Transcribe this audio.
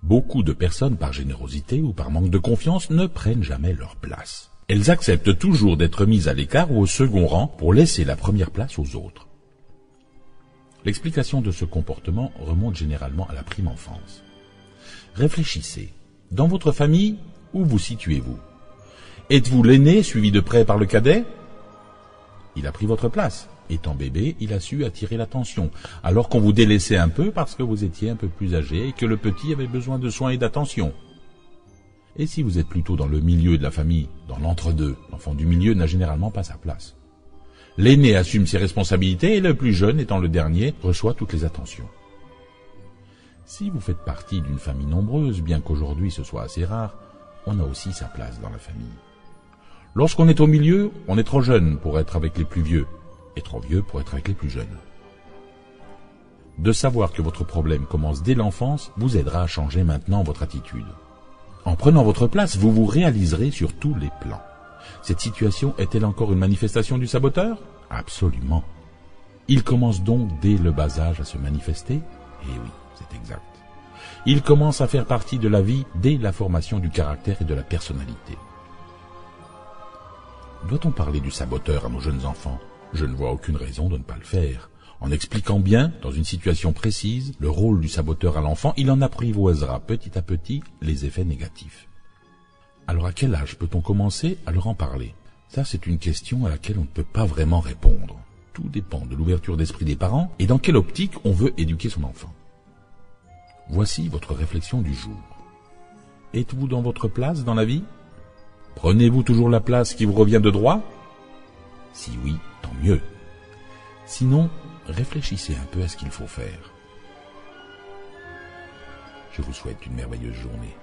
Beaucoup de personnes, par générosité ou par manque de confiance, ne prennent jamais leur place. Elles acceptent toujours d'être mises à l'écart ou au second rang pour laisser la première place aux autres. L'explication de ce comportement remonte généralement à la prime enfance. Réfléchissez. Dans votre famille, où vous situez-vous? Êtes-vous l'aîné suivi de près par le cadet? Il a pris votre place. Étant bébé, il a su attirer l'attention, alors qu'on vous délaissait un peu parce que vous étiez un peu plus âgé et que le petit avait besoin de soins et d'attention. Et si vous êtes plutôt dans le milieu de la famille, dans l'entre-deux, l'enfant du milieu n'a généralement pas sa place. L'aîné assume ses responsabilités et le plus jeune, étant le dernier, reçoit toutes les attentions. Si vous faites partie d'une famille nombreuse, bien qu'aujourd'hui ce soit assez rare, on a aussi sa place dans la famille. Lorsqu'on est au milieu, on est trop jeune pour être avec les plus vieux, et trop vieux pour être avec les plus jeunes. De savoir que votre problème commence dès l'enfance vous aidera à changer maintenant votre attitude. En prenant votre place, vous vous réaliserez sur tous les plans. Cette situation est-elle encore une manifestation du saboteur? Absolument. Il commence donc dès le bas âge à se manifester? Eh oui, c'est exact. Il commence à faire partie de la vie dès la formation du caractère et de la personnalité. Doit-on parler du saboteur à nos jeunes enfants? Je ne vois aucune raison de ne pas le faire. En expliquant bien, dans une situation précise, le rôle du saboteur à l'enfant, il en apprivoisera petit à petit les effets négatifs. Alors à quel âge peut-on commencer à leur en parler? Ça, c'est une question à laquelle on ne peut pas vraiment répondre. Tout dépend de l'ouverture d'esprit des parents et dans quelle optique on veut éduquer son enfant. Voici votre réflexion du jour. Êtes-vous dans votre place dans la vie? Prenez-vous toujours la place qui vous revient de droit? Si oui, tant mieux. Sinon, réfléchissez un peu à ce qu'il faut faire. Je vous souhaite une merveilleuse journée.